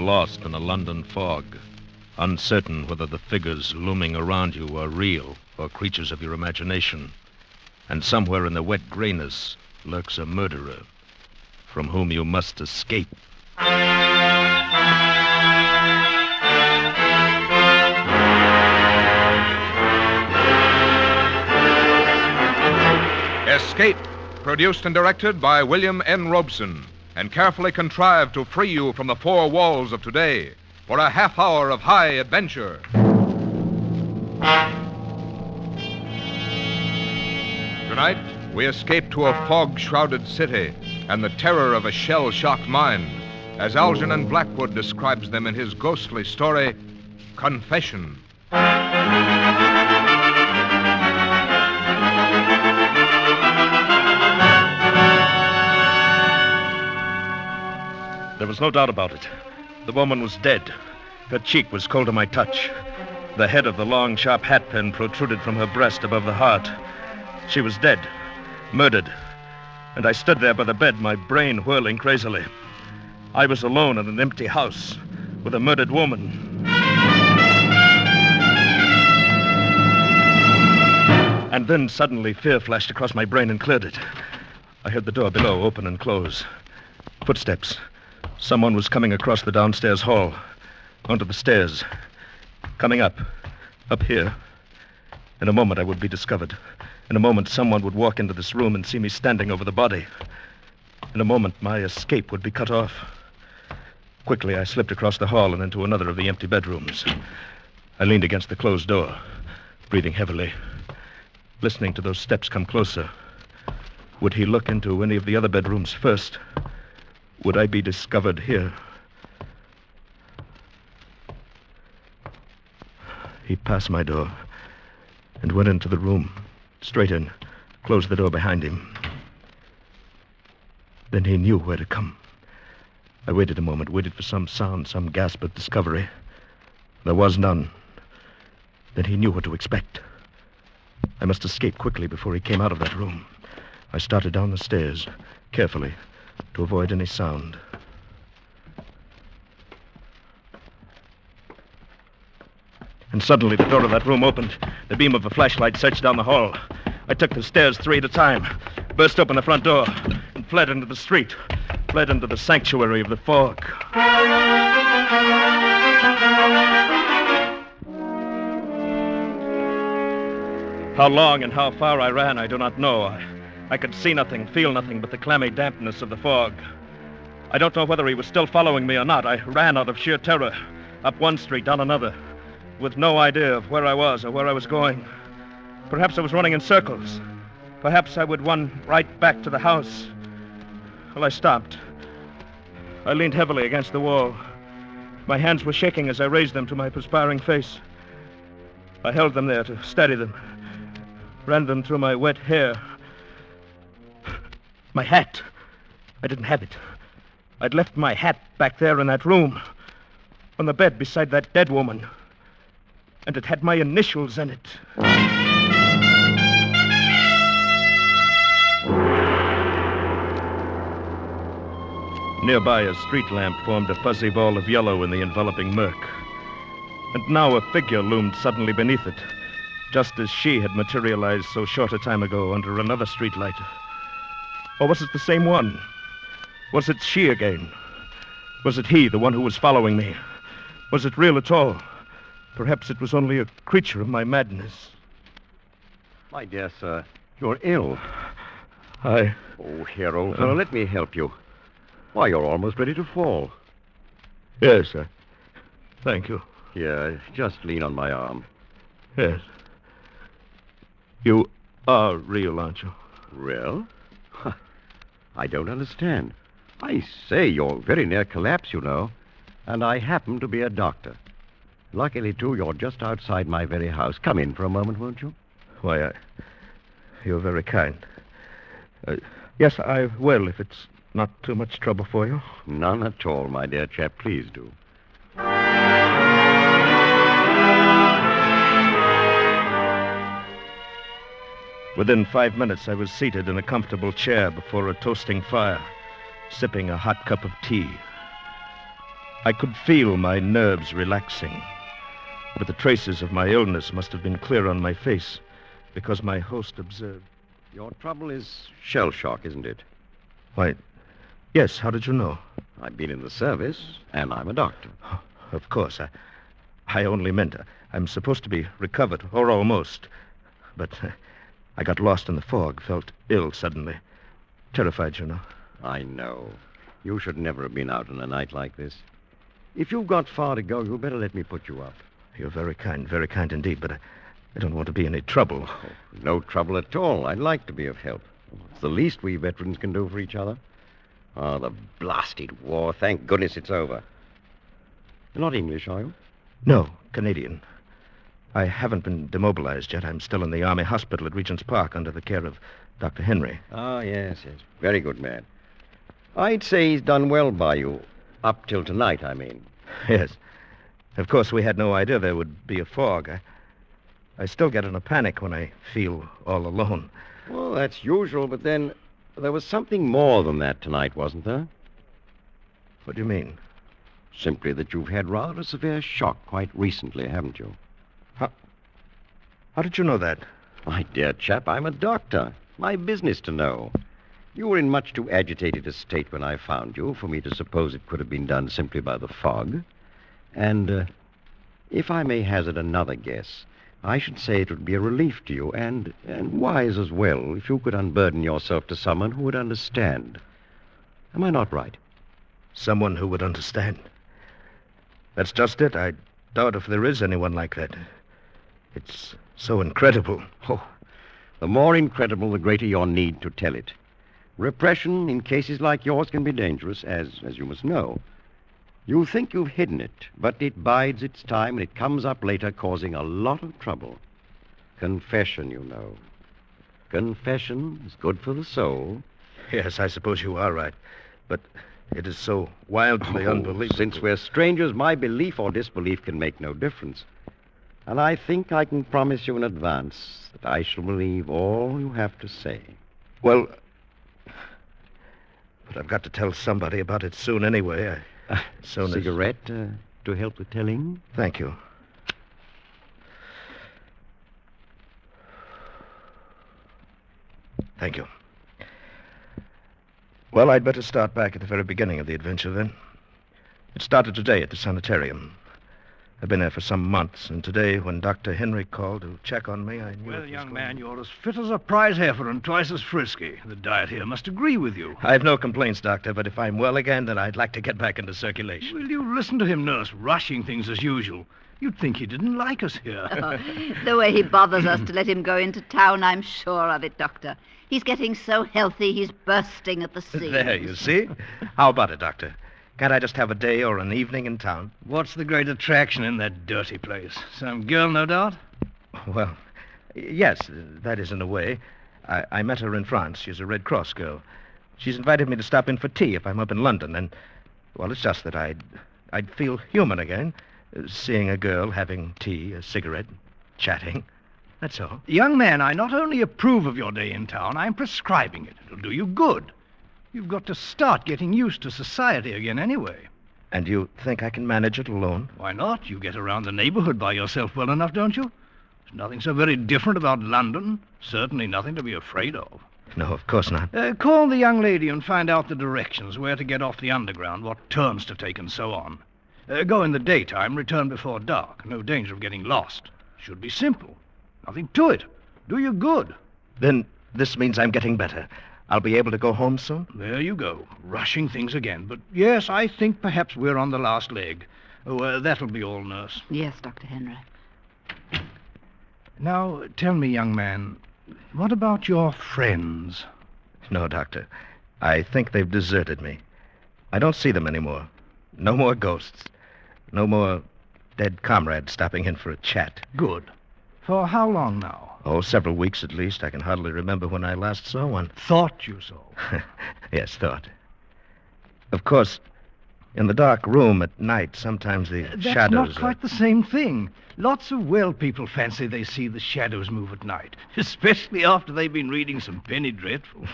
lost in a London fog, uncertain whether the figures looming around you are real or creatures of your imagination. And somewhere in the wet grayness lurks a murderer from whom you must escape. Escape, produced and directed by William N. Robeson, and carefully contrived to free you from the four walls of today for a half hour of high adventure. Tonight, we escape to a fog-shrouded city and the terror of a shell-shocked mind, as Algernon Blackwood describes them in his ghostly story, Confession. There was no doubt about it. The woman was dead. Her cheek was cold to my touch. The head of the long, sharp hat pin protruded from her breast above the heart. She was dead, murdered. And I stood there by the bed, my brain whirling crazily. I was alone in an empty house with a murdered woman. And then suddenly fear flashed across my brain and cleared it. I heard the door below open and close. Footsteps. Someone was coming across the downstairs hall, onto the stairs, coming up here. In a moment, I would be discovered. In a moment, someone would walk into this room and see me standing over the body. In a moment, my escape would be cut off. Quickly, I slipped across the hall and into another of the empty bedrooms. I leaned against the closed door, breathing heavily, listening to those steps come closer. Would he look into any of the other bedrooms first? Would I be discovered here? He passed my door and went into the room, straight in, closed the door behind him. Then he knew where to come. I waited a moment, waited for some sound, some gasp of discovery. There was none. Then he knew what to expect. I must escape quickly before he came out of that room. I started down the stairs, carefully, to avoid any sound. And suddenly the door of that room opened. The beam of a flashlight searched down the hall. I took the stairs 3 at a time, burst open the front door, and fled into the street, fled into the sanctuary of the fog. How long and how far I ran, I do not know. I could see nothing, feel nothing but the clammy dampness of the fog. I don't know whether he was still following me or not. I ran out of sheer terror, up one street, down another, with no idea of where I was or where I was going. Perhaps I was running in circles. Perhaps I would run right back to the house. Well, I stopped. I leaned heavily against the wall. My hands were shaking as I raised them to my perspiring face. I held them there to steady them, ran them through my wet hair. My hat. I didn't have it. I'd left my hat back there in that room, on the bed beside that dead woman. And it had my initials in it. Nearby, a street lamp formed a fuzzy ball of yellow in the enveloping murk. And now a figure loomed suddenly beneath it, just as she had materialized so short a time ago under another streetlight. Or was it the same one? Was it she again? Was it he, the one who was following me? Was it real at all? Perhaps it was only a creature of my madness. My dear sir, you're ill. Oh, here, old fellow, let me help you. Why, you're almost ready to fall. Yes, sir. Thank you. Here, just lean on my arm. Yes. You are real, aren't you? Real? I don't understand. I say, you're very near collapse, you know. And I happen to be a doctor. Luckily, too, you're just outside my very house. Come in for a moment, won't you? Why, you're very kind. Yes, I will, if it's not too much trouble for you. None at all, my dear chap. Please do. Within 5 minutes, I was seated in a comfortable chair before a toasting fire, sipping a hot cup of tea. I could feel my nerves relaxing. But the traces of my illness must have been clear on my face, because my host observed. Your trouble is shell shock, isn't it? Why, yes, how did you know? I've been in the service, and I'm a doctor. Of course, I only meant I'm supposed to be recovered, or almost. But I got lost in the fog, felt ill suddenly. Terrified, you know. I know. You should never have been out on a night like this. If you've got far to go, you'd better let me put you up. You're very kind indeed, but I don't want to be any trouble. Oh, no trouble at all. I'd like to be of help. It's the least we veterans can do for each other. Oh, the blasted war. Thank goodness it's over. You're not English, are you? No, Canadian. I haven't been demobilized yet. I'm still in the Army hospital at Regent's Park under the care of Dr. Henry. Ah, yes. Very good man. I'd say he's done well by you. Up till tonight, I mean. Yes. Of course, we had no idea there would be a fog. I still get in a panic when I feel all alone. Well, that's usual, but then there was something more than that tonight, wasn't there? What do you mean? Simply that you've had rather a severe shock quite recently, haven't you? How did you know that? My dear chap, I'm a doctor. My business to know. You were in much too agitated a state when I found you for me to suppose it could have been done simply by the fog. And, if I may hazard another guess, I should say it would be a relief to you and wise as well if you could unburden yourself to someone who would understand. Am I not right? Someone who would understand. That's just it. I doubt if there is anyone like that. It's so incredible. Oh, the more incredible, the greater your need to tell it. Repression in cases like yours can be dangerous, as you must know. You think you've hidden it, but it bides its time and it comes up later causing a lot of trouble. Confession, you know. Confession is good for the soul. Yes, I suppose you are right. But it is so wildly unbelievable. Since we're strangers, my belief or disbelief can make no difference. And I think I can promise you in advance that I shall believe all you have to say. Well, but I've got to tell somebody about it soon anyway. Cigarette to help the telling? Thank you. Thank you. Well, I'd better start back at the very beginning of the adventure, then. It started today at the sanitarium. I've been there for some months, and today, when Dr. Henry called to check on me, I knew... Well, young man, you're as fit as a prize heifer and twice as frisky. The diet here must agree with you. I have no complaints, Doctor, but if I'm well again, then I'd like to get back into circulation. Will you listen to him, nurse, rushing things as usual? You'd think he didn't like us here. The way he bothers us to let him go into town, I'm sure of it, Doctor. He's getting so healthy, he's bursting at the seams. There, you see? How about it, Doctor? Can't I just have a day or an evening in town? What's the great attraction in that dirty place? Some girl, no doubt? Well, yes, that is in a way. I met her in France. She's a Red Cross girl. She's invited me to stop in for tea if I'm up in London, and, well, it's just that I'd feel human again, seeing a girl having tea, a cigarette, chatting. That's all. Young man, I not only approve of your day in town, I'm prescribing it. It'll do you good. You've got to start getting used to society again anyway. And you think I can manage it alone? Why not? You get around the neighborhood by yourself well enough, don't you? There's nothing so very different about London. Certainly nothing to be afraid of. No, of course not. Call the young lady and find out the directions, where to get off the underground, what turns to take, and so on. Go in the daytime, return before dark. No danger of getting lost. Should be simple. Nothing to it. Do you good. Then this means I'm getting better. I'll be able to go home soon? There you go, rushing things again. But yes, I think perhaps we're on the last leg. Oh, that'll be all, nurse. Yes, Dr. Henry. Now, tell me, young man, what about your friends? No, Doctor. I think they've deserted me. I don't see them anymore. No more ghosts. No more dead comrades stopping in for a chat. Good. For how long now? Oh, several weeks at least. I can hardly remember when I last saw one. Thought you saw. Yes, thought. Of course, In the dark room at night, sometimes the That's shadows... not quite the same thing. Lots of well people fancy they see the shadows move at night, especially after they've been reading some penny dreadful.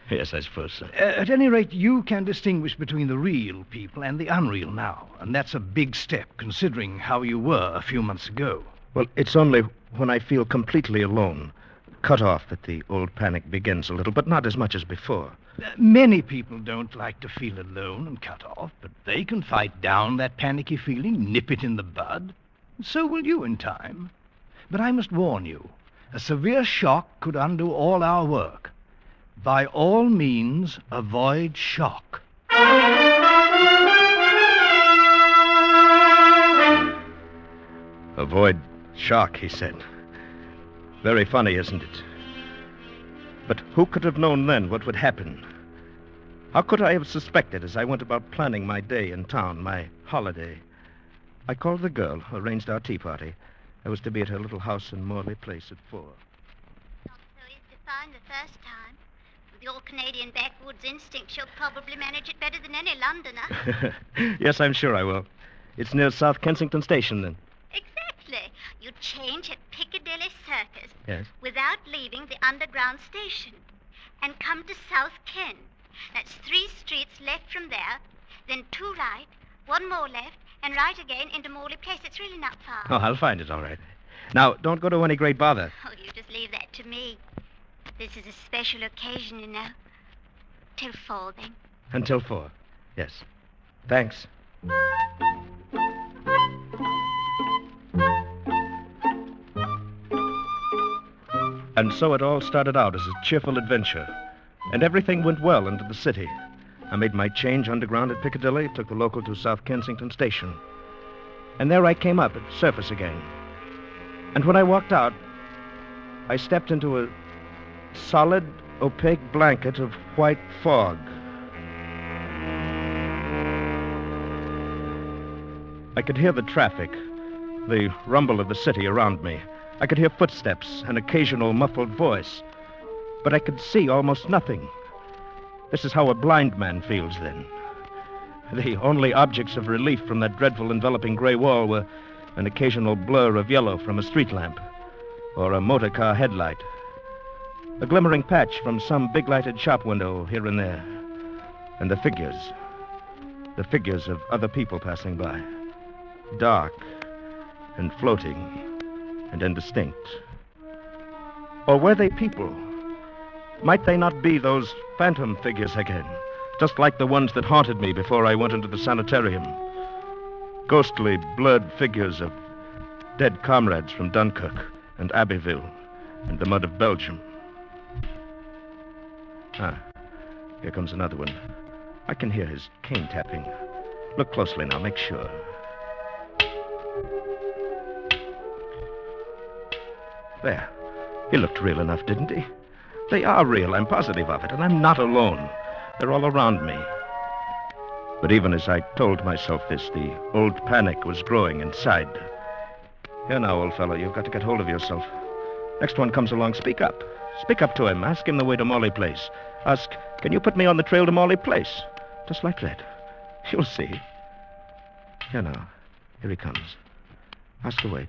Yes, I suppose so. At any rate, you can distinguish between the real people and the unreal now, and that's a big step, considering how you were a few months ago. Well, it's only when I feel completely alone, cut off, that the old panic begins a little, but not as much as before. Many people don't like to feel alone and cut off, but they can fight down that panicky feeling, nip it in the bud. So will you in time. But I must warn you, a severe shock could undo all our work. By all means, avoid shock. Avoid shock, he said. Very funny, isn't it? But who could have known then what would happen? How could I have suspected as I went about planning my day in town, my holiday? I called the girl, arranged our tea party. I was to be at her little house in Morley Place at 4. Not so easy to find the first time. With your Canadian backwoods instinct, she'll probably manage it better than any Londoner. Yes, I'm sure I will. It's near South Kensington Station, then. Exactly. You change at Piccadilly Circus Yes. without leaving the underground station and come to South Ken. That's 3 streets left from there, then 2 right, 1 more left, and right again into Morley Place. It's really not far. Oh, I'll find it, all right. Now, don't go to any great bother. Oh, you just leave that to me. This is a special occasion, you know. Till 4, then. Until 4. Yes. Thanks. And so it all started out as a cheerful adventure. And everything went well into the city. I made my change underground at Piccadilly, took the local to South Kensington Station. And there I came up at surface again. And when I walked out, I stepped into a solid, opaque blanket of white fog. I could hear the traffic, the rumble of the city around me. I could hear footsteps, an occasional muffled voice. But I could see almost nothing. This is how a blind man feels then. The only objects of relief from that dreadful enveloping gray wall were an occasional blur of yellow from a street lamp or a motor car headlight, a glimmering patch from some big lighted shop window here and there, and the figures of other people passing by, dark and floating and indistinct. Or were they people? Might they not be those phantom figures again, just like the ones that haunted me before I went into the sanitarium? Ghostly, blurred figures of dead comrades from Dunkirk and Abbeville and the mud of Belgium. Ah, here comes another one. I can hear his cane tapping. Look closely now, make sure. There. He looked real enough, didn't he? They are real, I'm positive of it, and I'm not alone. They're all around me. But even as I told myself this, the old panic was growing inside. Here now, old fellow, you've got to get hold of yourself. Next one comes along, speak up. Speak up to him. Ask him the way to Morley Place. Ask, can you put me on the trail to Morley Place? Just like that. You'll see. Here now. Here he comes. Ask away.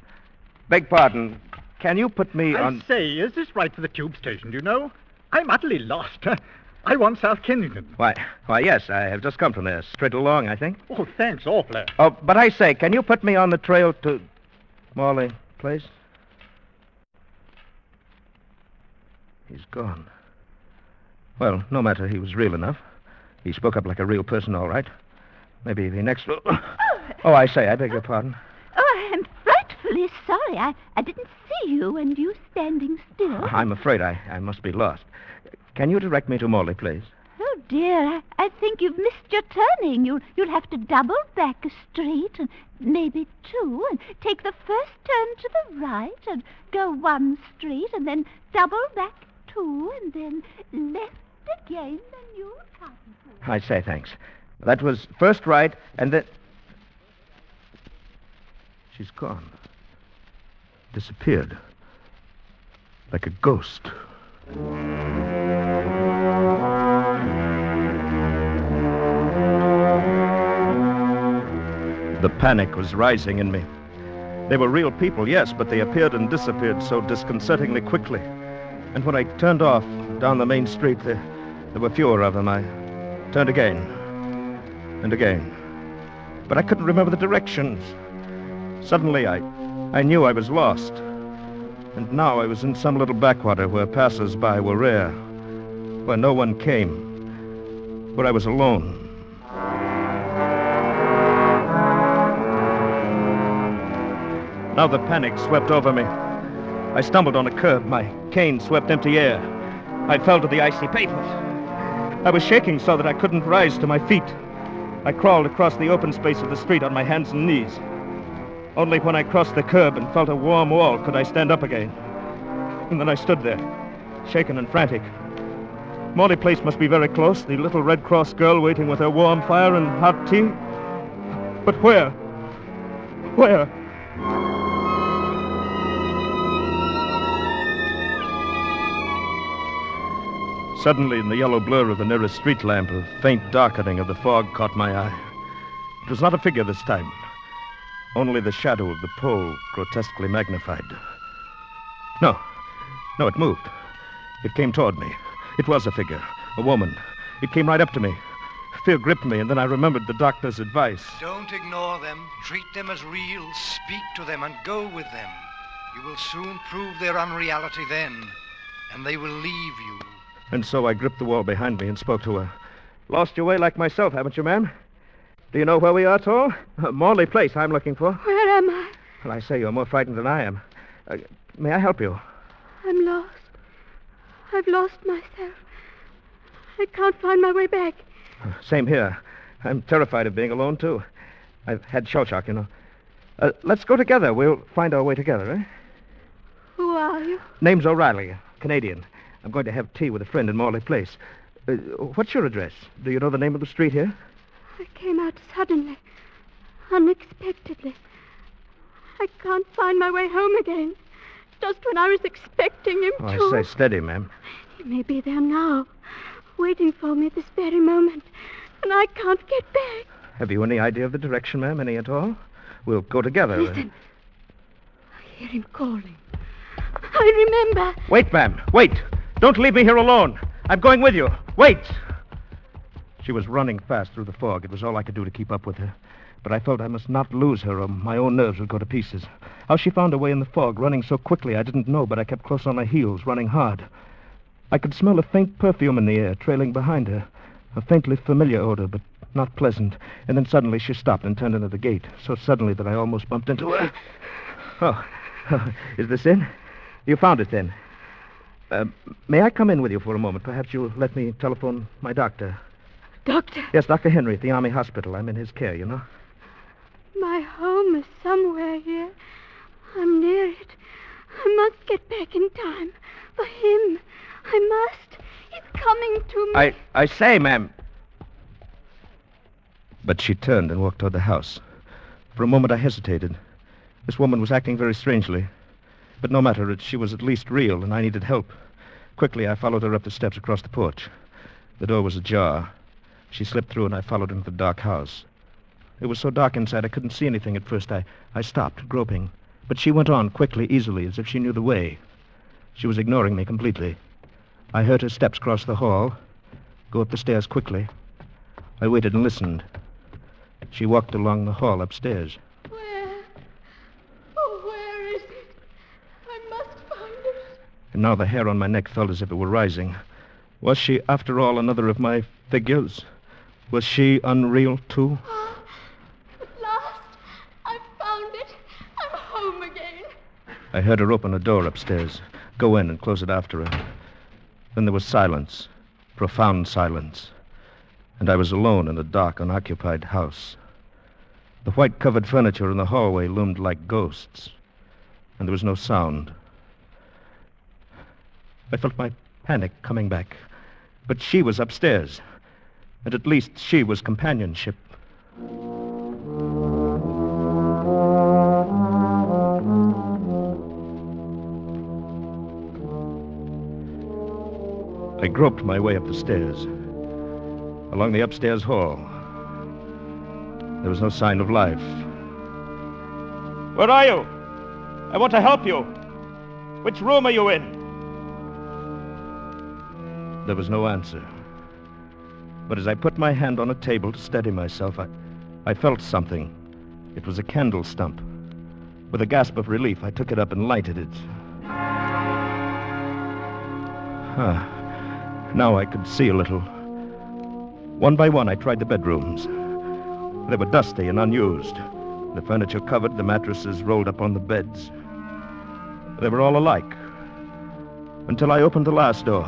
Beg pardon. Can you put me on... I say, is this right for the tube station, do you know? I'm utterly lost. I want South Kensington. Why, yes, I have just come from there. Straight along, I think. Oh, thanks awfully. Oh, but I say, can you put me on the trail to Morley Place? He's gone. Well, no matter, he was real enough. He spoke up like a real person, all right. Maybe the next... Oh, I say, I beg your pardon. Oh, I'm frightfully sorry. I didn't see you and you standing still. I'm afraid I must be lost. Can you direct me to Morley Place? Oh, dear, I think you've missed your turning. You'll have to double back a street, and maybe 2, and take the first turn to the right, and go 1 street, and then double back 2, and then left again, then you'll come. I say, thanks. That was first right, and then... She's gone. Disappeared. Like a ghost. The panic was rising in me. They were real people, yes, but they appeared and disappeared so disconcertingly quickly. And when I turned off down the main street, there were fewer of them. I turned again and again. But I couldn't remember the directions. Suddenly, I knew I was lost. And now I was in some little backwater where passers-by were rare, where no one came, where I was alone. Now the panic swept over me. I stumbled on a curb. My cane swept empty air. I fell to the icy pavement. I was shaking so that I couldn't rise to my feet. I crawled across the open space of the street on my hands and knees. Only when I crossed the curb and felt a warm wall could I stand up again. And then I stood there, shaken and frantic. Morley Place must be very close, the little Red Cross girl waiting with her warm fire and hot tea. But where? Where? Suddenly, in the yellow blur of the nearest street lamp, a faint darkening of the fog caught my eye. It was not a figure this time. Only the shadow of the pole, grotesquely magnified. No, it moved. It came toward me. It was a figure, a woman. It came right up to me. Fear gripped me, and then I remembered the doctor's advice. Don't ignore them. Treat them as real. Speak to them and go with them. You will soon prove their unreality then, and they will leave you. And so I gripped the wall behind me and spoke to her. Lost your way like myself, haven't you, ma'am? Do you know where we are at all? Morley Place I'm looking for. Where am I? Well, I say you're more frightened than I am. May I help you? I'm lost. I've lost myself. I can't find my way back. Same here. I'm terrified of being alone, too. I've had shell shock, you know. Let's go together. We'll find our way together, eh? Who are you? Name's O'Reilly, Canadian. I'm going to have tea with a friend in Morley Place. What's your address? Do you know the name of the street here? I came out suddenly, unexpectedly. I can't find my way home again. Just when I was expecting him to. I say, steady, ma'am. He may be there now, waiting for me this very moment, and I can't get back. Have you any idea of the direction, ma'am? Any at all? We'll go together. Listen. I hear him calling. I remember. Wait, ma'am. Wait. Don't leave me here alone. I'm going with you. Wait. She was running fast through the fog. It was all I could do to keep up with her. But I felt I must not lose her or my own nerves would go to pieces. How she found her way in the fog, running so quickly, I didn't know, but I kept close on my heels, running hard. I could smell a faint perfume in the air, trailing behind her. A faintly familiar odor, but not pleasant. And then suddenly she stopped and turned into the gate, so suddenly that I almost bumped into her. Oh, is this in? You found it, then. May I come in with you for a moment? Perhaps you'll let me telephone my doctor. Doctor? Yes, Dr. Henry at the Army Hospital. I'm in his care, you know. My home is somewhere here. I'm near it. I must get back in time. For him. I must. He's coming to me. I say, ma'am. But she turned and walked toward the house. For a moment I hesitated. This woman was acting very strangely. But no matter, she was at least real, and I needed help. Quickly, I followed her up the steps across the porch. The door was ajar. She slipped through, and I followed into the dark house. It was so dark inside, I couldn't see anything at first. I stopped, groping. But she went on, quickly, easily, as if she knew the way. She was ignoring me completely. I heard her steps cross the hall, go up the stairs quickly. I waited and listened. She walked along the hall upstairs. And now the hair on my neck felt as if it were rising. Was she, after all, another of my figures? Was she unreal, too? At last, I've found it. I'm home again. I heard her open a door upstairs, go in and close it after her. Then there was silence, profound silence. And I was alone in a dark, unoccupied house. The white-covered furniture in the hallway loomed like ghosts. And there was no sound. I felt my panic coming back. But she was upstairs. And at least she was companionship. I groped my way up the stairs, along the upstairs hall. There was no sign of life. Where are you? I want to help you. Which room are you in? There was no answer. But as I put my hand on a table to steady myself, I felt something. It was a candle stump. With a gasp of relief, I took it up and lighted it. Now I could see a little. One by one, I tried the bedrooms. They were dusty and unused. The furniture covered, the mattresses rolled up on the beds. They were all alike. Until I opened the last door.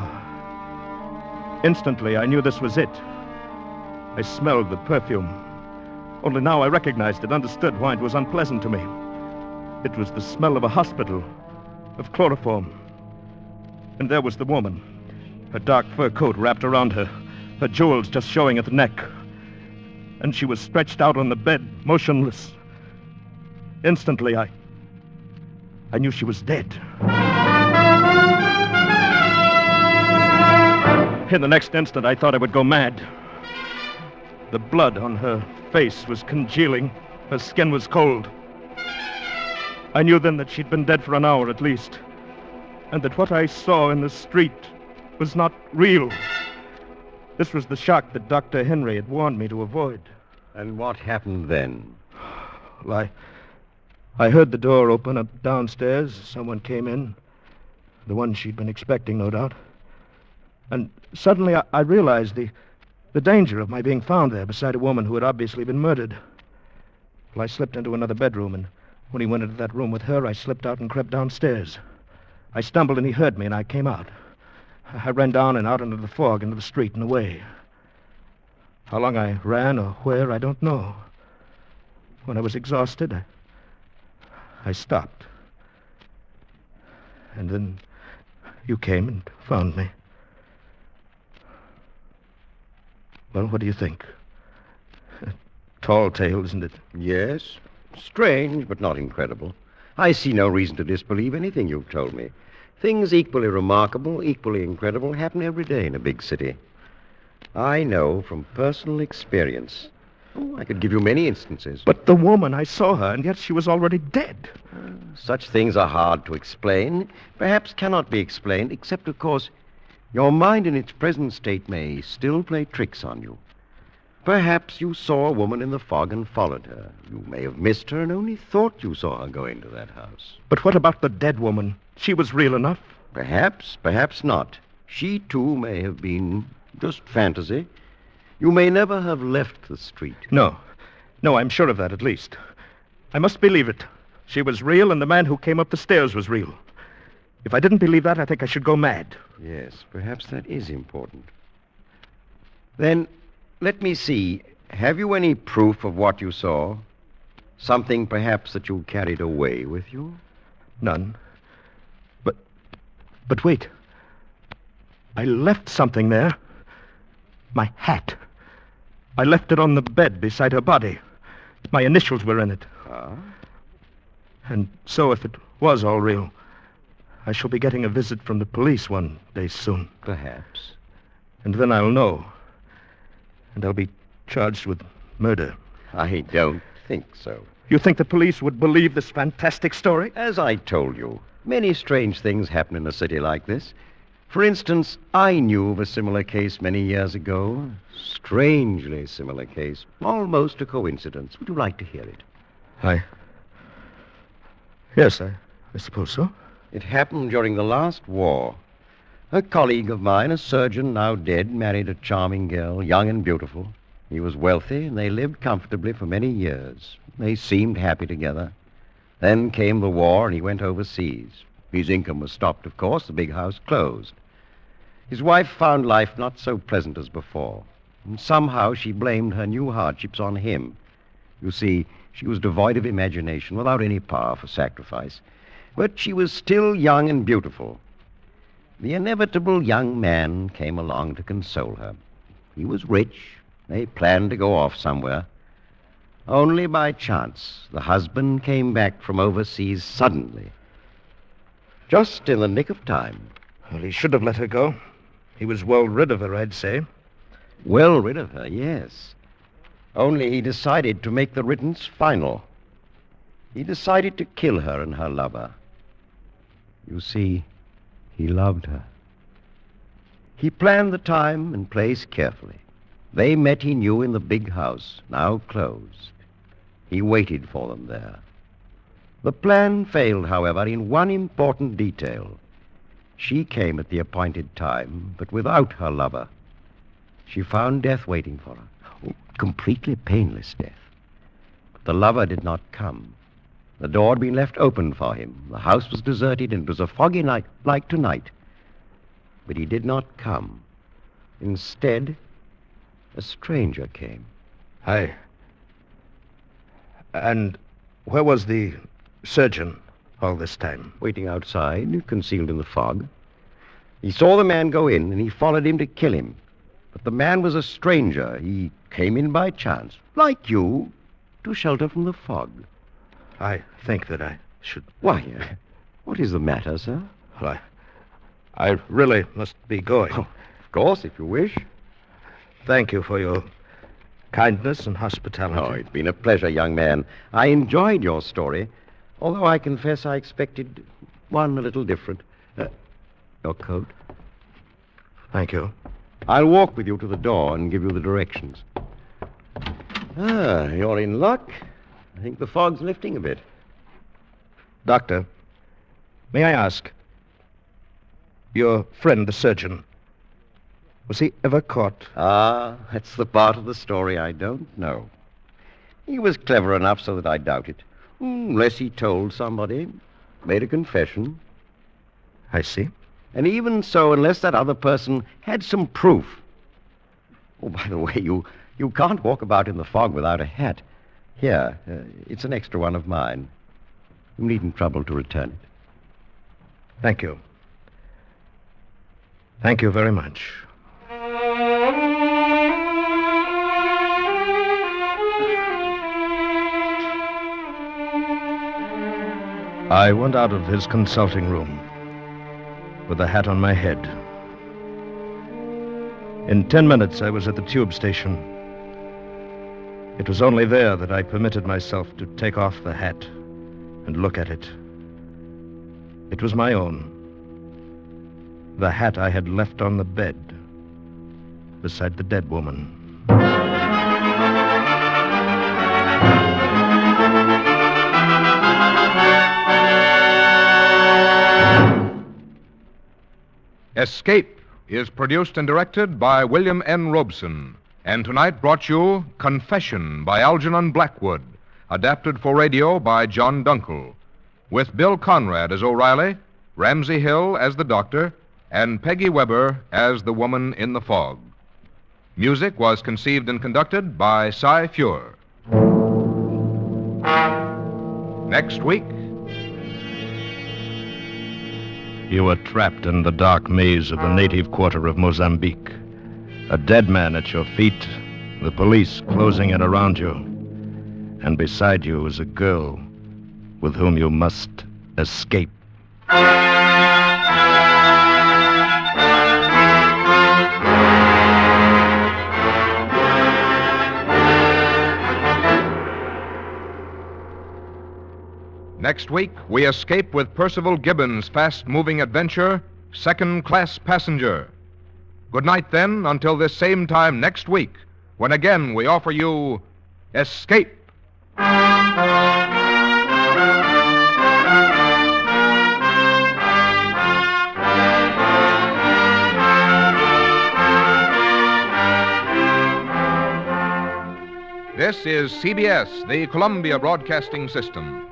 Instantly, I knew this was it. I smelled the perfume. Only now I recognized it, understood why it was unpleasant to me. It was the smell of a hospital, of chloroform. And there was the woman, her dark fur coat wrapped around her, her jewels just showing at the neck. And she was stretched out on the bed, motionless. Instantly, I knew she was dead. In the next instant, I thought I would go mad. The blood on her face was congealing. Her skin was cold. I knew then that she'd been dead for an hour at least, and that what I saw in the street was not real. This was the shock that Dr. Henry had warned me to avoid. And what happened then? Well, I heard the door open up downstairs. Someone came in. The one she'd been expecting, no doubt. And suddenly I realized the danger of my being found there beside a woman who had obviously been murdered. Well, I slipped into another bedroom, and when he went into that room with her, I slipped out and crept downstairs. I stumbled and he heard me, and I came out. I ran down and out into the fog, into the street and away. How long I ran or where, I don't know. When I was exhausted, I stopped. And then you came and found me. Well, what do you think? A tall tale, isn't it? Yes. Strange, but not incredible. I see no reason to disbelieve anything you've told me. Things equally remarkable, equally incredible, happen every day in a big city. I know from personal experience. Oh, I could give you many instances. But the woman, I saw her, and yet she was already dead. Such things are hard to explain, perhaps cannot be explained, except, of course, your mind in its present state may still play tricks on you. Perhaps you saw a woman in the fog and followed her. You may have missed her and only thought you saw her go into that house. But what about the dead woman? She was real enough. Perhaps, perhaps not. She, too, may have been just fantasy. You may never have left the street. No, I'm sure of that, at least. I must believe it. She was real, and the man who came up the stairs was real. If I didn't believe that, I think I should go mad. Yes, perhaps that is important. Then, let me see. Have you any proof of what you saw? Something, perhaps, that you carried away with you? None. But wait. I left something there. My hat. I left it on the bed beside her body. My initials were in it. Ah? And so, if it was all real, I shall be getting a visit from the police one day soon. Perhaps. And then I'll know. And I'll be charged with murder. I don't think so. You think the police would believe this fantastic story? As I told you, many strange things happen in a city like this. For instance, I knew of a similar case many years ago. Strangely similar case. Almost a coincidence. Would you like to hear it? Yes, I suppose so. It happened during the last war. A colleague of mine, a surgeon now dead, married a charming girl, young and beautiful. He was wealthy, and they lived comfortably for many years. They seemed happy together. Then came the war, and he went overseas. His income was stopped, of course, the big house closed. His wife found life not so pleasant as before, and somehow she blamed her new hardships on him. You see, she was devoid of imagination, without any power for sacrifice. But she was still young and beautiful. The inevitable young man came along to console her. He was rich. They planned to go off somewhere. Only by chance, the husband came back from overseas suddenly. Just in the nick of time. Well, he should have let her go. He was well rid of her, I'd say. Well rid of her, yes. Only he decided to make the riddance final. he decided to kill her and her lover. You see, he loved her. He planned the time and place carefully. They met, he knew, in the big house, now closed. He waited for them there. The plan failed, however, in one important detail. She came at the appointed time, but without her lover. She found death waiting for her. Oh, completely painless death. But the lover did not come. The door had been left open for him. The house was deserted, and it was a foggy night, like tonight. But he did not come. Instead, a stranger came. Hi. And where was the surgeon all this time? Waiting outside, concealed in the fog. He saw the man go in, and he followed him to kill him. But the man was a stranger. He came in by chance, like you, to shelter from the fog. I think that I should... Why, what is the matter, sir? Well, I really must be going. Oh, of course, if you wish. Thank you for your kindness and hospitality. Oh, it's been a pleasure, young man. I enjoyed your story, although I confess I expected one a little different. Your coat? Thank you. I'll walk with you to the door and give you the directions. You're in luck. I think the fog's lifting a bit. Doctor, may I ask, your friend, the surgeon, was he ever caught? Ah, that's the part of the story I don't know. He was clever enough so that I doubt it. Unless he told somebody, made a confession. I see. And even so, unless that other person had some proof. Oh, by the way, you can't walk about in the fog without a hat. Here, it's an extra one of mine. You needn't trouble to return it. Thank you. Thank you very much. I went out of his consulting room with the hat on my head. In 10 minutes, I was at the tube station. It was only there that I permitted myself to take off the hat and look at it. It was my own. The hat I had left on the bed beside the dead woman. Escape is produced and directed by William N. Robeson, and tonight brought you Confession by Algernon Blackwood, adapted for radio by John Dunkel, with Bill Conrad as O'Reilly, Ramsey Hill as the doctor, and Peggy Weber as the woman in the fog. Music was conceived and conducted by Cy Feuer. Next week... You were trapped in the dark maze of the native quarter of Mozambique. A dead man at your feet, the police closing in around you. And beside you is a girl with whom you must escape. Next week, we escape with Percival Gibbons' fast-moving adventure, Second Class Passenger. Good night, then, until this same time next week, when again we offer you Escape. This is CBS, the Columbia Broadcasting System.